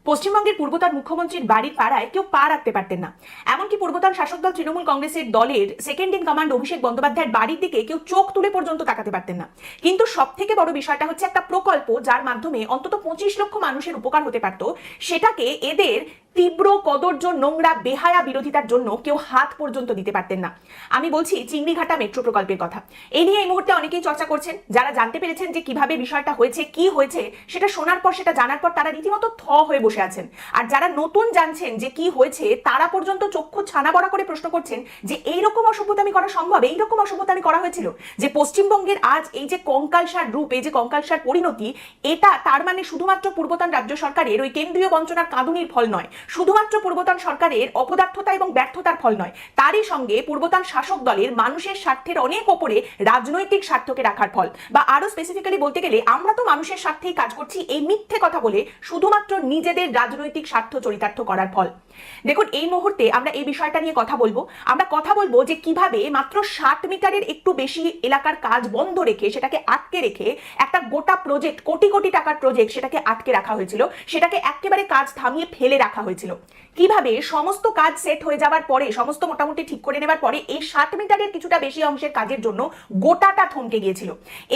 পশ্চিমবঙ্গের পূর্বতন মুখ্যমন্ত্রীর বাড়ির পাড়ায় কেউ পা রাখতে পারতেন না। এমনকি পূর্বতন শাসক দল তৃণমূল কংগ্রেসের দলের সেকেন্ড ইন কমান্ড অভিষেক বন্দ্যোপাধ্যায়ের বাড়ির দিকে কেউ চোখ তুলে পর্যন্ত তাকাতে পারতেন না। কিন্তু সব থেকে বড় বিষয়টা হচ্ছে একটা প্রকল্প যার মাধ্যমে অন্তত 25 লক্ষ মানুষের উপকার হতে পারত, সেটাকে এদের তীব্র কদর্য নোংরা বেহায়া বিরোধিতার জন্য কেউ হাত পর্যন্ত দিতে পারতেন না। আমি বলছি চিংড়িঘাটা মেট্রো প্রকল্পের কথা। এই নিয়ে এই মুহূর্তে অনেকেই চর্চা করছেন। যারা জানতে পেরেছেন যে কিভাবে বিষয়টা হয়েছে, কি হয়েছে, সেটা শোনার পর, সেটা জানার পর তারা রীতিমতো থ হয়ে বসে আছেন। আর যারা নতুন জানছেন যে কি হয়েছে, তারা পর্যন্ত চক্ষু ছানা বড়া করে প্রশ্ন করছেন যে এইরকম অসভ্যতামি করা সম্ভব, এইরকম অসভ্যতামি করা হয়েছিল, যে পশ্চিমবঙ্গের আজ এই যে কঙ্কালসার রূপ, এই যে কঙ্কালসার পরিণতি, এটা তার মানে শুধুমাত্র পূর্বতন রাজ্য সরকারের ওই কেন্দ্রীয় বঞ্চনার কাঁদুনির ফল নয়, শুধুমাত্র পূর্বতন সরকারের অপদার্থতা এবং ব্যর্থতার ফল নয়, তারই সঙ্গে পূর্বতন শাসক দলের মানুষের স্বার্থের অনেক ওপরে রাজনৈতিক স্বার্থকে রাখার ফল। বা আরো স্পেসিফিক্যালি বলতে গেলে, আমরা তো মানুষের স্বার্থেই কাজ করছি এই মিথ্যে কথা বলে শুধুমাত্র নিজেদের রাজনৈতিক স্বার্থ চরিতার্থ করার ফল। দেখুন, এই মুহূর্তে আমরা এই বিষয়টা নিয়ে কথা বলবো। আমরা কথা বলবো যে কিভাবে মাত্র 60 মিটারের একটু বেশি এলাকার কাজ বন্ধ রেখে, সেটাকে আটকে রেখে, একটা গোটা প্রজেক্ট, কোটি কোটি টাকার প্রজেক্ট, সেটাকে আটকে রাখা হয়েছিল, সেটাকে একেবারে কাজ থামিয়ে ফেলে রাখা হয়েছিল। কিভাবে সমস্ত কাজ সেট হয়ে যাওয়ার পরে, সমস্ত মোটামুটি ঠিক করে নেবার পরে, এই 60 মিটারের কিছুটা বেশি অংশের কাজের জন্য গোটাটা থমকে গিয়েছিল।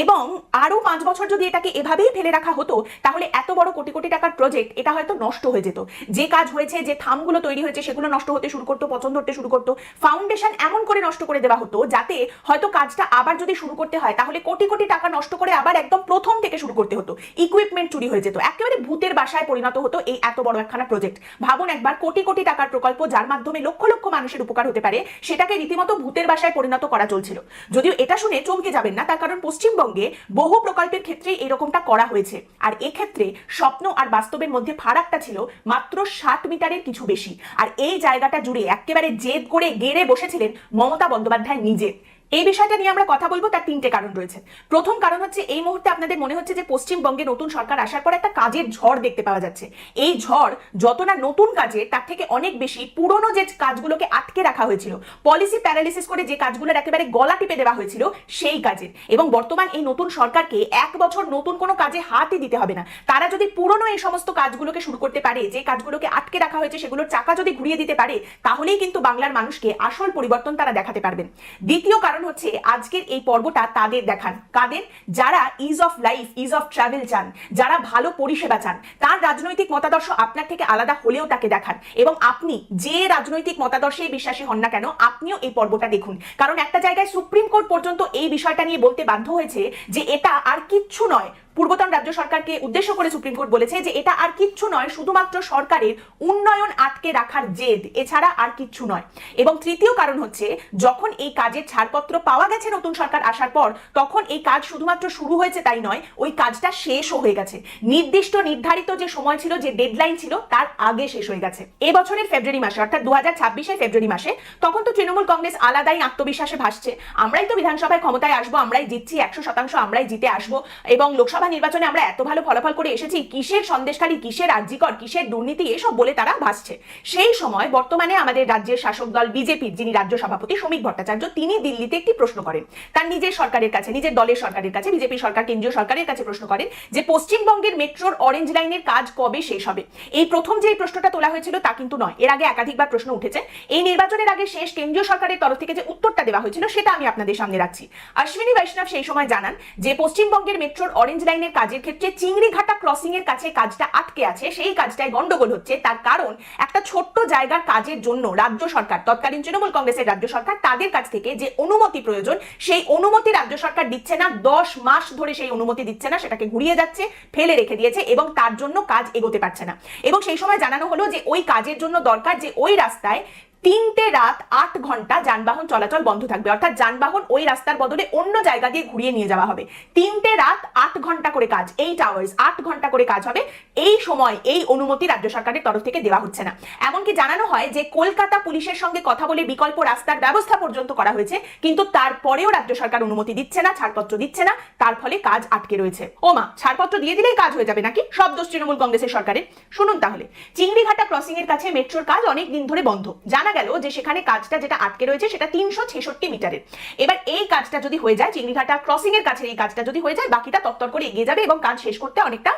এবং আরো 5 বছর যদি এটাকে এভাবেই ফেলে রাখা হতো, তাহলে এত বড় কোটি কোটি টাকার প্রজেক্ট এটা হয়তো নষ্ট হয়ে যেত। যে কাজ হয়েছে, যে থামগুলো তৈরি হয়েছে, সেগুলো নষ্ট হতে শুরু করতো, পছন্দ হতে শুরু করতো। ফাউন্ডেশন এমন করে নষ্ট করে দেওয়া হতো যাতে হয়তো কাজটা আবার যদি শুরু করতে হয়, তাহলে কোটি কোটি টাকা নষ্ট করে আবার একদম প্রথম থেকে শুরু করতে হতো। ইকুইপমেন্ট চুরি হয়ে যেত, একেবারে ভূতের বাসায় পরিণত হতো এই এত বড় একখানা প্রজেক্ট। ভাবুন একবার, কোটি কোটি টাকার প্রকল্প যার মাধ্যমে লক্ষ লক্ষ মানুষের উপকার হতে পারে, সেটাকে রীতিমতো ভূতের বাসায় পরিণত করা চলছিল। যদিও এটা শুনে চমকে যাবেন না, তার কারণ পশ্চিমবঙ্গে বহু প্রকল্পের ক্ষেত্রে এরকমটা করা হয়েছে। আর এক্ষেত্রে স্বপ্ন আর বাস্তবের মধ্যে ফারাকটা ছিল মাত্র 60 মিটারের কিছু বেশি। আর এই জায়গাটা জুড়ে একেবারে জেদ করে গেড়ে বসেছিলেন মমতা বন্দ্যোপাধ্যায় নিজে। এই বিষয়টা নিয়ে আমরা কথা বলবো, তার 3টে কারণ রয়েছে। প্রথম কারণ হচ্ছে, এই মুহূর্তে আপনাদের মনে হচ্ছে যে পশ্চিমবঙ্গে নতুন সরকার আসার পর একটা কাজের ঝড় দেখতে পাওয়া যাচ্ছে। এই ঝড় যত না নতুন কাজের, তার থেকে অনেক বেশি পুরনো যে কাজগুলোকে আটকে রাখা হয়েছিল, পলিসি প্যারালিসিস করে যে কাজগুলোর একেবারে গলা টিপে দেওয়া হয়েছিল, সেই কাজের। এবং বর্তমান এই নতুন সরকারকে 1 বছর নতুন কোনো কাজে হাতই দিতে হবে না। তারা যদি পুরনো এই সমস্ত কাজগুলোকে শুরু করতে পারে, যে কাজগুলোকে আটকে রাখা হয়েছে সেগুলোর চাকা যদি ঘুরিয়ে দিতে পারে, তাহলেই কিন্তু বাংলার মানুষকে আসল পরিবর্তন তারা দেখাতে পারবেন। দ্বিতীয় কারণ হচ্ছে, আজকের এই পর্বটা তাদের দেখান। কাদের? যারা is of life, is of travel চান, যারা ভালো পরিষেবা চান। তার রাজনৈতিক মতাদর্শ আপনার থেকে আলাদা হলেও তাকে দেখান। এবং আপনি যে রাজনৈতিক মতাদর্শে বিশ্বাসী হন না কেন, আপনিও এই পর্বটা দেখুন। কারণ একটা জায়গায় সুপ্রিম কোর্ট পর্যন্ত এই বিষয়টা নিয়ে বলতে বাধ্য হয়েছে যে এটা আর কিচ্ছু নয়। পূর্বতন রাজ্য সরকারকে উদ্দেশ্য করে সুপ্রিম কোর্ট বলেছে যে এটা আর কিচ্ছু নয়, শুধুমাত্র সরকারের উন্নয়ন আটকে রাখার জেদ, এছাড়া আর কিচ্ছু নয়। এবং তৃতীয় কারণ হচ্ছে, যখন এই কাজের ছাড়পত্র পাওয়া গেছে নতুন সরকার আসার পর, তখন এই কাজ শুধুমাত্র শুরু হয়েছে তাই নয়, ওই কাজটা শেষও হয়ে গেছে। নির্দিষ্ট নির্ধারিত যে সময় ছিল, যে ডেডলাইন ছিল, তার আগে শেষ হয়ে গেছে। এবছরের ফেব্রুয়ারি মাসে, অর্থাৎ 2026-এর ফেব্রুয়ারি মাসে, তখন তো তৃণমূল কংগ্রেস আলাদাই আত্মবিশ্বাসে ভাসছে। আমরাই তো বিধানসভায় ক্ষমতায় আসবো, আমরাই জিতছি, 100% আমরাই জিতে আসবো, এবং লোকসভা নির্বাচনে আমরা এত ভালো ফলাফল করে এসেছি, কিসের সন্দেশখালী, কিসের আর্জিকর, কিসের দুর্নীতি, এসব বলে তারা ভাসছে। সেই সময় বর্তমানে আমাদের রাজ্যের শাসক দল বিজেপির যিনি রাজ্য সভাপতি শ্রমিক ভট্টাচার্য, তিনি দিল্লিতে একটি প্রশ্ন করেন তার নিজের সরকারের কাছে, নিজের দলের সরকারের কাছে, বিজেপি সরকার, কেন্দ্রীয় সরকারের কাছে প্রশ্ন করেন যে পশ্চিমবঙ্গের মেট্রোর অরেঞ্জ লাইনের কাজ কবে শেষ হবে। এই প্রথম যে প্রশ্নটা তোলা হয়েছিল তা কিন্তু নয়, এর আগে একাধিকবার প্রশ্ন উঠেছে। এই নির্বাচনের আগে শেষ কেন্দ্রীয় সরকারের তরফ থেকে যে উত্তরটা দেওয়া হয়েছিল, সেটা আমি আপনাদের সামনে রাখছি। অশ্বিনী বৈষ্ণব সেই সময় জানান যে পশ্চিমবঙ্গের মেট্রোর অরেঞ্জ লাইনের কাজের ক্ষেত্রে চিংড়িঘাটা ক্রসিং এর কাছে কাজটা আটকে আছে, সেই কাজটায় গন্ডগোল হচ্ছে। তার কারণ, একটা ছোট্ট জায়গার কাজের জন্য রাজ্য সরকার, তৎকালীন তৃণমূল কংগ্রেসের রাজ্য সরকার, তাদের কাছ থেকে যে অনুমতি প্রয়োজন, সেই অনুমতি রাজ্য সরকার দিচ্ছে না। 10 মাস ধরে সেই অনুমতি দিচ্ছে না, সেটাকে ঘুরিয়ে যাচ্ছে, ফেলে রেখে দিয়েছে, এবং তার জন্য কাজ এগোতে পারছে না। এবং সেই সময় জানানো হলো যে ওই কাজের জন্য দরকার যে ওই রাস্তায় 3টে রাত 8 ঘন্টা যানবাহন চলাচল বন্ধ থাকবে, অর্থাৎ যানবাহন ওই রাস্তার বদলে অন্য জায়গা দিয়ে ঘুরিয়ে নিয়ে যাওয়া হবে। 3টে রাত 8 ঘন্টা করে কাজ, 8 আওয়ার্স, 8 ঘন্টা করে কাজ হবে। এই সময় এই অনুমতি রাজ্য সরকারের তরফ থেকে দেওয়া হচ্ছে না। এমনকি জানানো হয় যে কলকাতা পুলিশের সঙ্গে কথা বলে বিকল্প রাস্তার ব্যবস্থা পর্যন্ত করা হয়েছে, কিন্তু তারপরেও রাজ্য সরকার অনুমতি দিচ্ছে না, ছাড়পত্র দিচ্ছে না, তার ফলে কাজ আটকে রয়েছে। ওমা, ছাড়পত্র দিয়ে দিলেই কাজ হয়ে যাবে নাকি? সব দোষ তৃণমূল কংগ্রেসের সরকারের। শুনুন তাহলে, চিংড়িঘাটা ক্রসিং এর কাছে মেট্রোর কাজ অনেক দিন ধরে বন্ধ। জানা জানা গেল যে সেখানে কাজটা যেটা আটকে রয়েছে সেটা 366 মিটারের। এবার এই কাজটা যদি হয়ে যায়, চিংড়িঘাটা ক্রসিং এর কাছে এই কাজটা যদি হয়ে যায়, বাকিটা তত্তর করে এগিয়ে যাবে এবং কাজ শেষ করতে অনেকটা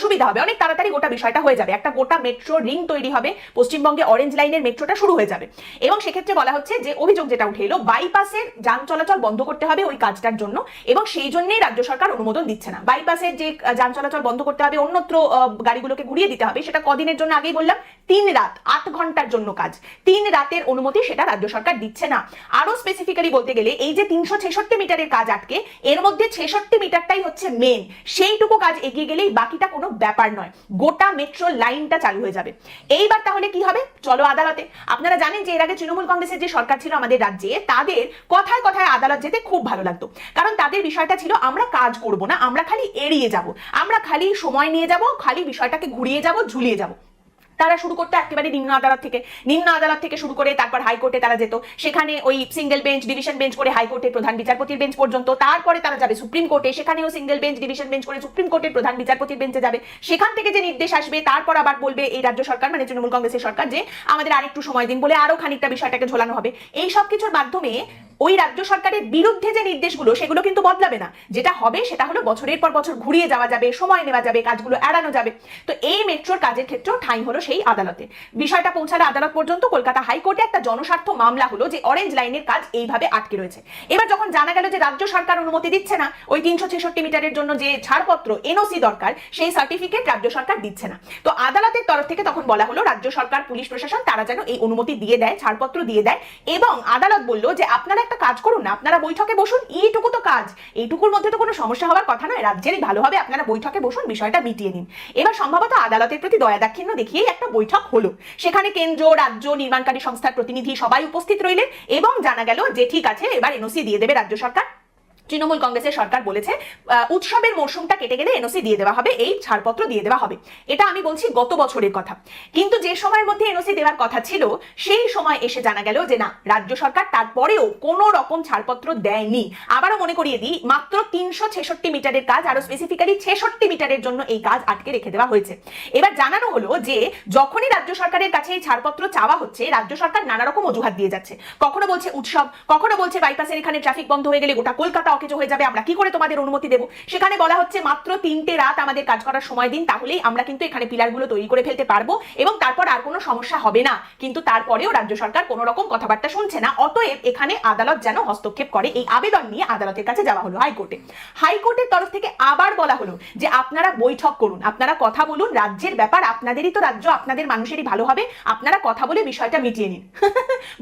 সুবিধা হবে, অনেক তাড়াতাড়ি গোটা বিষয়টা হয়ে যাবে। একটা গোটা মেট্রো রিং তৈরি হবে, পশ্চিমবঙ্গে অরেঞ্জ লাইনের মেট্রোটা শুরু হয়ে যাবে। এবং সেক্ষেত্রে বলা হচ্ছে যে অভিযোগ যেটা উঠে এলো, বাইপাসের যান চলাচল বন্ধ করতে হবে ওই কাজটার জন্য, এবং সেই জন্যই রাজ্য সরকার অনুমোদন দিচ্ছে না। বাইপাসের যে যান চলাচল বন্ধ করতে হবে, অন্যত্র গাড়িগুলোকে ঘুরিয়ে দিতে হবে, সেটা কদিনের জন্য আগেই বললাম, 3 রাত 8 ঘন্টার জন্য কাজ, 3 রাতের অনুমতি সেটা রাজ্য সরকার দিচ্ছে না। আরো স্পেসিফিক্যালি বলতে গেলে এই যে 366 মিটারের কাজ আটকে, এর মধ্যে 66 মিটারটাই হচ্ছে মেন, সেইটুকু কাজ এগিয়ে গেলেই বাকিটা কোনো ব্যাপার নয়, গোটা মেট্রো লাইনটা চালু হয়ে যাবে। এইবার তাহলে কি হবে, চলো আদালতে। আপনারা জানেন যে এর আগে তৃণমূল কংগ্রেসের যে সরকার ছিল আমাদের রাজ্যে, তাদের কথায় কথায় আদালত যেতে খুব ভালো লাগতো, কারণ তাদের বিষয়টা ছিল আমরা কাজ করব না, আমরা খালি এড়িয়ে যাব, আমরা খালি সময় নিয়ে যাব, খালি বিষয়টাকে ঘুরিয়ে যাব, ঝুলিয়ে যাব। তারা শুরু করতে একেবারে নিম্ন আদালত থেকে শুরু করে তারপর হাইকোর্টে তারা যেত, সেখানে ওই সিঙ্গেল বেঞ্চ ডিভিশন বেঞ্চ করে হাইকোর্টের প্রধান বিচারপতির বেঞ্চ পর্যন্ত, তারপরে তারা যাবে সুপ্রিম কোর্টে, সেখানেও সিঙ্গেল বেঞ্চ ডিভিশন বেঞ্চ করে সুপ্রিম কোর্টের প্রধান বিচারপতির বেঞ্চে যাবে, সেখান থেকে যে নির্দেশ আসবে তারপর আবার বলবে এই রাজ্য সরকার মানে তৃণমূল কংগ্রেসের সরকার যে আমাদের আরেকটু সময় দিন, বলে আরো খানিকটা বিষয়টাকে ঝোলানো হবে। এই সব কিছুর মাধ্যমে ওই রাজ্য সরকারের বিরুদ্ধে যে নির্দেশগুলো সেগুলো কিন্তু বদলাবে না, যেটা হবে সেটা হলো বছরের পর বছর ঘুরিয়ে যাওয়া যাবে, সময় নেওয়া যাবে, কাজগুলো এড়ানো যাবে। তো এই মেট্রোর কাজের ক্ষেত্রেও ঠাঁই হলো সেই আদালতে। বিষয়টা পৌঁছালো আদালত পর্যন্ত, কলকাতা হাইকোর্টে একটা জনস্বার্থ মামলা হলো যে অরেঞ্জ লাইনের কাজ এইভাবে আটকে রয়েছে। এবার যখন জানা গেল যে রাজ্য সরকার অনুমতি দিচ্ছে না, ওই 366 মিটারের জন্য যে ছাড়পত্র এনওসি দরকার সেই সার্টিফিকেট রাজ্য সরকার দিচ্ছে না, তো আদালতের তরফ থেকে তখন বলা হলো রাজ্য সরকার পুলিশ প্রশাসন তারা যেন এই অনুমতি দিয়ে দেয়, ছাড়পত্র দিয়ে দেয়। এবং আদালত বলল যে আপনারা একটা কাজ করুন না, আপনারা বৈঠকে বসুন, এইটুকু তো কাজ, এইটুকুর মধ্যে তো কোনো সমস্যা হওয়ার কথা নয়, রাজ্যেরই ভালো হবে, আপনারা বৈঠকে বসুন, বিষয়টা মিটিয়ে নিন। এবার সম্ভবত আদালতের প্রতি দয়া দাক্ষিণ্য দেখিয়েই একটা বৈঠক হলো, সেখানে কেন্দ্র রাজ্য নির্মাণকারী সংস্থার প্রতিনিধি সবাই উপস্থিত রইলেন এবং জানা গেল যে ঠিক আছে এবার এনওসি দিয়ে দেবে রাজ্য সরকার। তৃণমূল কংগ্রেসের সরকার বলেছে উৎসবের মরশুমটা কেটে গেলে এনওসি দিয়ে দেওয়া হবে, এই ছাড়পত্র দিয়ে দেওয়া হবে। এটা আমি বলছি গত বছরের কথা, কিন্তু যে সময়ের মধ্যে এনওসি দেওয়ার কথা ছিল সেই সময় এসে জানা গেল যে না, রাজ্য সরকার তারপরেও কোনো রকম ছাড়পত্র দেয়নি। আবারও মনে করিয়ে দিই, মাত্র 366 মিটারের কাজ, আরো স্পেসিফিক্যালি 66 মিটারের জন্য এই কাজ আটকে রেখে দেওয়া হয়েছে। এবার জানানো হলো যে যখনই রাজ্য সরকারের কাছে এই ছাড়পত্র চাওয়া হচ্ছে, রাজ্য সরকার নানা রকম অজুহাত দিয়ে যাচ্ছে, কখনো বলছে উৎসব, কখনো বলছে বাইপাসের এখানে ট্রাফিক বন্ধ হয়ে গেলে গোটা কলকাতা অকেজো হয়ে যাবে, আমরা কি করে তোমাদের অনুমতি দেব। সেখানে বলা হচ্ছে মাত্র 3টে রাত আমাদের কাজ করার সময় দিন, তাহলেই আমরা কিন্তু এখানে পিলারগুলো তৈরি করে ফেলতে পারবো এবং তারপর আর কোনো সমস্যা হবে না। কিন্তু তারপরেও রাজ্য সরকার কোনো রকম কথাবার্তা শুনছে না, অতএব এখানে আদালত যেন হস্তক্ষেপ করে, এই আবেদন নিয়ে আদালতের কাছে যাওয়া হলো হাইকোর্টে। হাইকোর্টের তরফ থেকে আবার বলা হলো যে আপনারা বৈঠক করুন, আপনারা কথা বলুন, রাজ্যের ব্যাপার, আপনাদেরই তো রাজ্য, আপনাদের মানুষেরই ভালো হবে, আপনারা কথা বলে বিষয়টা মিটিয়ে নিন।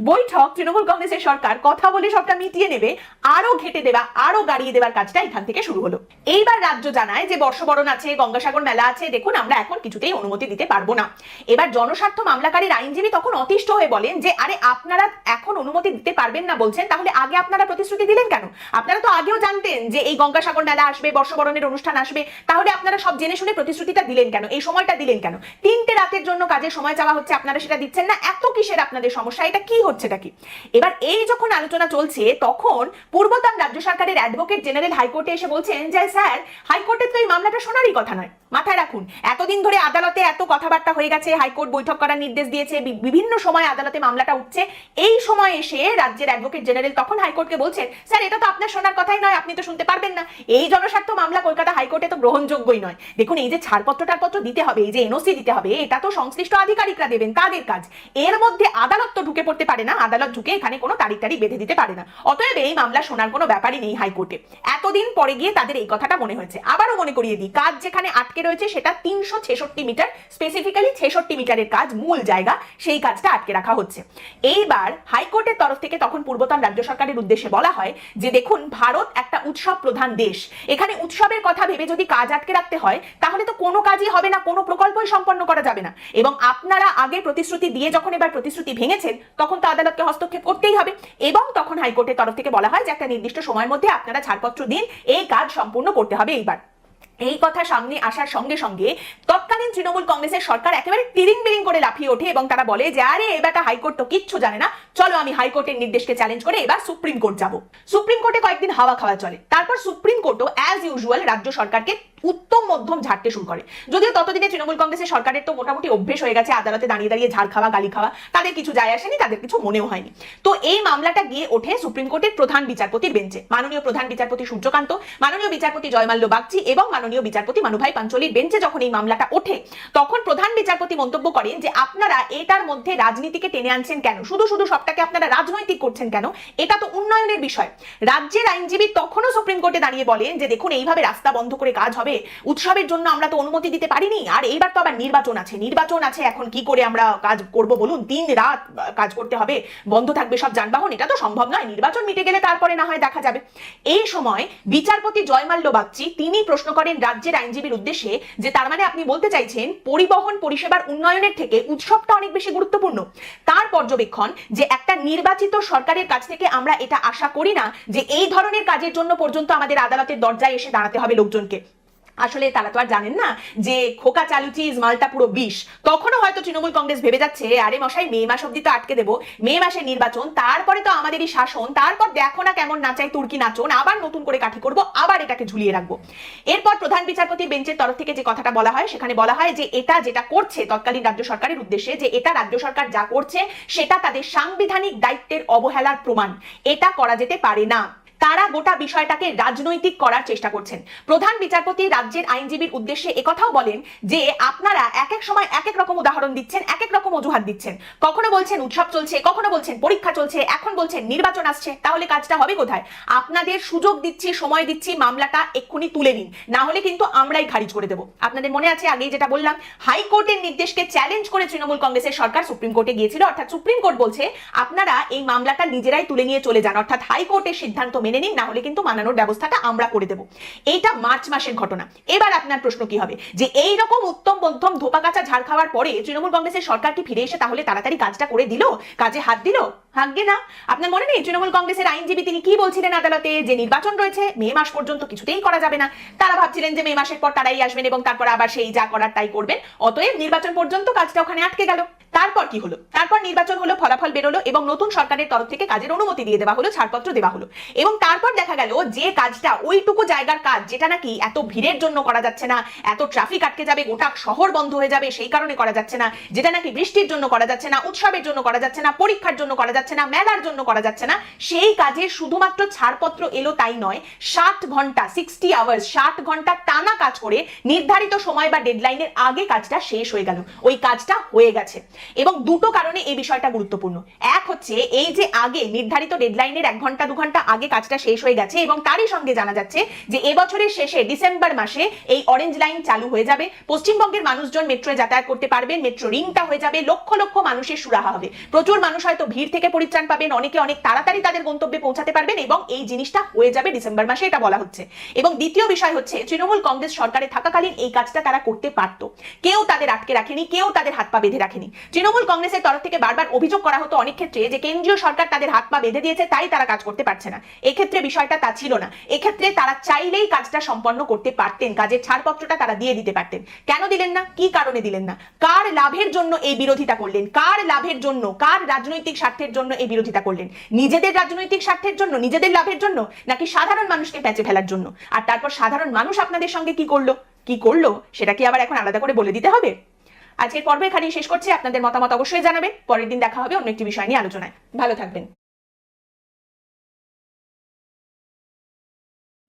বৈঠক, তৃণমূল কংগ্রেসের সরকার কথা বলে সবটা মিটিয়ে নেবে, আরো ঘেটে দেওয়া, আরো গাড়িয়ে দেওয়ার কাজটা এখান থেকে শুরু হলো। এইবার রাজ্য জানায় যে বর্ষবরণ আছে, গঙ্গাসাগর মেলা আছে, দেখুন আমরা এখন কিছুতেই অনুমতি দিতে পারবো না। এবার জনস্বার্থ মামলাকারীর আইনজীবী তখন অতিষ্ঠ হয়ে বলেন যে আরে আপনারা এখন অনুমতি দিতে পারবেন না বলছেন, তাহলে আগে আপনারা প্রতিশ্রুতি দিলেন কেন? আপনারা তো আগেও জানতেন যে এই গঙ্গাসাগর মেলা আসবে, বর্ষবরণের অনুষ্ঠান আসবে, তাহলে আপনারা সব জেনে শুনে প্রতিশ্রুতিটা দিলেন কেন, এই সময়টা দিলেন কেন? 3টে রাতের জন্য কাজের সময় চাওয়া হচ্ছে, আপনারা সেটা দিচ্ছেন না, এত কিসের আপনাদের সমস্যা, এটা কি হচ্ছেটা কি? এবার এই যখন আলোচনা চলছে তখন পূর্বতন রাজ্য সরকারের অ্যাডভোকেট জেনারেল হাইকোর্টে এসে বলছেন যে স্যার, হাইকোর্টের তো এই মামলাটা শোনারই কথা নয়। মাথায় রাখুন, এতদিন ধরে আদালতে এত কথাবার্তা হয়ে গেছে, হাইকোর্ট বৈঠক করার নির্দেশ দিয়েছে, বিভিন্ন সময় আদালতে মামলাটা উঠছে, এই সময় এসে রাজ্যের অ্যাডভোকেট জেনারেল তখন হাইকোর্টকে বলছেন স্যার এটা তো আপনার শোনার কথাই নয়, আপনি তো শুনতে পারবেন না, এই জনস্বার্থ মামলা কলকাতা হাইকোর্টে তো গ্রহণযোগ্যই নয়। দেখুন, এই যে ছাড়পত্র দিতে হবে, এই যে এনওসি দিতে হবে, এটা তো সংশ্লিষ্ট আধিকারিকরা দেবেন, তাদের কাজ, এর মধ্যে আদালত তো ঢুকে পড়তে পারে না, আদালত ঢুকে এখানে কোনো তারিখ বেঁধে দিতে পারে না, অতএব এই মামলা শোনার কোনো ব্যাপারই নেই হাইকোর্টে। এতদিন পরে গিয়ে তাদের এই কথাটা মনে হয়েছে। আবারও মনে করিয়ে দিই, কাজ যেখানে আটকে রয়েছে সেটা 366 মিটার, স্পেসিফিক্যালি 66 মিটারের কাজ, মূল জায়গা, সেই কাজটা আটকে রাখা হচ্ছে। এইবার হাইকোর্টের তরফ থেকে তখন পূর্বতন রাজ্য সরকারের উদ্দেশ্যে বলা হয় যে দেখুন, ভারত একটা উৎসব প্রধান দেশ, এখানে উৎসবের কথা ভেবে যদি কাজ আটকে রাখতে হয় তাহলে তো কোনো কাজই হবে না, কোনো প্রকল্পই সম্পন্ন করা যাবে না, এবং আপনারা আগে প্রতিশ্রুতি দিয়ে যখন এবার প্রতিশ্রুতি ভেঙেছেন তখন তো আদালতকে হস্তক্ষেপ করতেই হবে। এবং তখন হাইকোর্টের তরফ থেকে বলা হয় যে একটা নির্দিষ্ট সময়ের মধ্যে আপনারা ছাড়পত্র দিন, এই কাজ সম্পূর্ণ করতে হবে। এইবার এই কথা সামনে আসার সঙ্গে সঙ্গে তৎকালীন তৃণমূল কংগ্রেসের সরকার একেবারে তিরিং বিরিং করে লাফিয়ে ওঠে এবং তারা বলে যে আরে এবারটা হাইকোর্ট তো কিচ্ছু জানে না, চলো আমি হাইকোর্টের নির্দেশকে চ্যালেঞ্জ করে এবার সুপ্রিম কোর্ট যাব। সুপ্রিম কোর্টে কয়েকদিন হাওয়া খাওয়া চলে, তারপর সুপ্রিম কোর্টও অ্যাজ ইউজুয়াল রাজ্য সরকারকে উত্তম মধ্যম ঝাড়তে শুরু করে। যদিও ততদিনে তৃণমূল কংগ্রেসের সরকারের তো মোটামুটি অভ্যেস হয়ে গেছে আদালতে দাঁড়িয়ে দাঁড়িয়ে ঝাড় খাওয়া, গালি খাওয়া, তাদের কিছু যায় আসেনি, তাদের কিছু মনেও হয়নি। তো এই মামলাটা গিয়ে ওঠে সুপ্রিম কোর্টের প্রধান বিচারপতির বেঞ্চে। মাননীয় প্রধান বিচারপতি সূর্যকান্ত, মাননীয় বিচারপতি জয়মাল্য বাগচি এবং মাননীয় বিচারপতি মানুভাই পাঞ্চলির বেঞ্চে যখন এই মামলাটা ওঠে, তখন প্রধান বিচারপতি মন্তব্য করেন যে আপনারা এটার মধ্যে রাজনীতিকে টেনে আনছেন কেন, শুধু শুধু সবটাকে আপনারা রাজনৈতিক করছেন কেন, এটা তো উন্নয়নের বিষয়। রাজ্যের আইনজীবী তখনও সুপ্রিম কোর্টে দাঁড়িয়ে বলেন যে দেখুন, এইভাবে রাস্তা বন্ধ করে কাজ হবে, উৎসবের জন্য আমরা তো অনুমতি দিতে পারিনি, আর এইবার তো আবার নির্বাচন আছে, এখন কি করে আমরা কাজ করব বলুন, দিন রাত কাজ করতে হবে, বন্ধ থাকবে সব যানবাহন, এটা তো সম্ভব নয়, নির্বাচন মিটে গেলে তারপরে না হয় দেখা যাবে। এই সময় বিচারপতি জয়মাল্য বাগচি তিনি প্রশ্ন করেন রাজ্যের আইনজীবীর উদ্দেশ্যে যে তার মানে আপনি বলতে চাইছেন পরিবহন পরিষেবার উন্নয়নের থেকে উৎসবটা অনেক বেশি গুরুত্বপূর্ণ। তার পর্যবেক্ষণ যে একটা নির্বাচিত সরকারের কাছ থেকে আমরা এটা আশা করি না যে এই ধরনের কাজের জন্য পর্যন্ত আমাদের আদালতের দরজায় এসে দাঁড়াতে হবে লোকজনকে। আসলে তারা তো আর জানেন না যে খোকা চালু চিজ মালটা পুরো বিষ। তখনও হয়তো তৃণমূল কংগ্রেস ভেবে যাচ্ছে আরে মশাই মে মাস অব্দি তো আটকে দেবো, মে মাসে নির্বাচন, তারপরে তো আমাদেরই শাসন, তারপর দেখো না কেমন নাচাই তুর্কি নাচন, আবার নতুন করে কাঠি করবো, আবার এটাকে ঝুলিয়ে রাখবো। এরপর প্রধান বিচারপতির বেঞ্চের তরফ থেকে যে কথাটা বলা হয়, সেখানে বলা হয় যে এটা যেটা করছে তৎকালীন রাজ্য সরকারের উদ্দেশ্যে, যে এটা রাজ্য সরকার যা করছে সেটা তাদের সাংবিধানিক দায়িত্বের অবহেলার প্রমাণ, এটা করা যেতে পারে না। তারা গোটা বিষয়টাকে রাজনৈতিক করার চেষ্টা করছেন। প্রধান বিচারপতি রাজ্যের আইনজীবীর উদ্দেশ্যে একথাও বলেন যে আপনারা এক এক সময় এক এক রকম উদাহরণ দিচ্ছেন, এক এক রকম অজুহাত দিচ্ছেন, কখনো বলছেন উৎসব চলছে, কখনো বলছেন পরীক্ষা চলছে, এখন বলছেন নির্বাচন আসছে, তাহলে কাজটা হবে কোথায়? আপনাদের সুযোগ দিচ্ছি, সময় দিচ্ছি, মামলাটা এক্ষুনি তুলে নিন, না হলে কিন্তু আমরাই খারিজ করে দেব। আপনাদের মনে আছে আগেই যেটা বললাম, হাইকোর্টের নির্দেশকে চ্যালেঞ্জ করে তৃণমূল কংগ্রেসের সরকার সুপ্রিম কোর্টে গিয়েছিল, অর্থাৎ সুপ্রিম কোর্ট বলছে আপনারা এই মামলাটা নিজেরাই তুলে নিয়ে চলে যান, অর্থাৎ হাইকোর্টের সিদ্ধান্ত মেনে নিন, না হলে কিন্তু মানানোর ব্যবস্থাটা আমরা করে দেব। এইটা মার্চ মাসের ঘটনা। এবার আপনার প্রশ্ন কি হবে যে এই রকম উত্তম মধ্যম ধোপা কাঁচা ঝাড় খাওয়ার পরে তৃণমূল কংগ্রেসের সরকার কি ফিরে এসে তাহলে তাড়াতাড়ি কাজটা করে দিল, কাজে হাত দিল? ভাগ্যে না। আপনার মনে নেই তৃণমূল কংগ্রেসের আইনজীবী তিনি কি বলছিলেন আদালতে, যে নির্বাচন রয়েছে, মে মাস পর্যন্ত কিছুতেই করা যাবে না। তারা ভাবছিলেন যে মে মাসের পর তারাই আসবেন এবং তারপর আবার সেই যা করার তাই করবেন, অতএব নির্বাচন পর্যন্ত কাজটা ওখানে আটকে গেল। তারপর কি হলো? তারপর নির্বাচন হলো, ফলাফল বেরোলো এবং নতুন সরকারের তরফ থেকে কাজের অনুমতি দিয়ে দেওয়া হলো, ছাড়পত্র দেওয়া হলো। এবং তারপর দেখা গেল যে কাজটা, ওইটুকু জায়গার কাজ যেটা নাকি এত ভিড়ের জন্য করা যাচ্ছে না, এত ট্রাফিক আটকে যাবে, গোটা শহর বন্ধ হয়ে যাবে সেই কারণে করা যাচ্ছে না, যেটা নাকি বৃষ্টির জন্য করা যাচ্ছে না, উৎসবের জন্য করা যাচ্ছে না, পরীক্ষার জন্য করা যাচ্ছে না, মেলার জন্য করা যাচ্ছে না, সেই কাজের শুধুমাত্র ছাড়পত্র এলো তাই নয়, 60 ঘন্টা 60 আওয়ার্স 60 ঘন্টা টানা কাজ করে নির্ধারিত সময় বা ডেডলাইনের আগে কাজটা শেষ হয়ে গেল। ওই কাজটা হয়ে গেছে। এবং দুটো কারণে এই বিষয়টা গুরুত্বপূর্ণ। এক হচ্ছে এই যে আগে নির্ধারিত ডেডলাইনের 1 ঘন্টা 2 ঘন্টা আগে কাজটা শেষ হয়ে গেছে, এবং তারই সঙ্গে জানা যাচ্ছে যে এবছরের শেষে ডিসেম্বর মাসে এই অরেঞ্জ লাইন চালু হয়ে যাবে, পশ্চিমবঙ্গের মানুষজন মেট্রোয় যাতায়াত করতে পারবেন, মেট্রো রিংটা হয়ে যাবে, লক্ষ লক্ষ মানুষের সুরাহা হবে, প্রচুর মানুষ হয়তো ভিড় থেকে পরিত্রাণ পাবেন, অনেকে অনেক তাড়াতাড়ি তাদের গন্তব্যে পৌঁছাতে পারবেন, এবং এই জিনিসটা হয়ে যাবে ডিসেম্বর মাসে, এটা বলা হচ্ছে। এবং দ্বিতীয় বিষয় হচ্ছে তৃণমূল কংগ্রেস সরকারে থাকাকালীন এই কাজটা তারা করতে পারতো, কেউ তাদের আটকে রাখেনি, কেউ তাদের হাত পা বেঁধে রাখেনি। তৃণমূল কংগ্রেসের তরফ থেকে বারবার অভিযোগ করা হতো অনেক ক্ষেত্রে যে কেন্দ্রীয় সরকার তাদের হাত পা বেঁধে দিয়েছে তাই তারা কাজ করতে পারছে না। এক্ষেত্রে বিষয়টা তা ছিল না। এক্ষেত্রে তারা চাইলেই কাজটা সম্পন্ন করতে পারতেন, কাজের ছাড়পত্রটা তারা দিয়ে দিতে পারতেন। কেন দিলেন না? কি কারণে দিলেন না? কার লাভের জন্য এই বিরোধিতা করলেন? কার লাভের জন্য, কার রাজনৈতিক স্বার্থের জন্য এই বিরোধিতা করলেন? নিজেদের রাজনৈতিক স্বার্থের জন্য, নিজেদের লাভের জন্য, নাকি সাধারণ মানুষকে প্যাঁচে ফেলার জন্য? আর তারপর সাধারণ মানুষ আপনাদের সঙ্গে কি করলো সেটা কি আবার এখন আলাদা করে বলে দিতে হবে? আজকের পর্ব এখানেই শেষ করছি। আপনাদের মতামত অবশ্যই জানাবেন। পরের দিন দেখা হবে অন্য একটি বিষয় নিয়ে আলোচনায়। ভালো থাকবেন।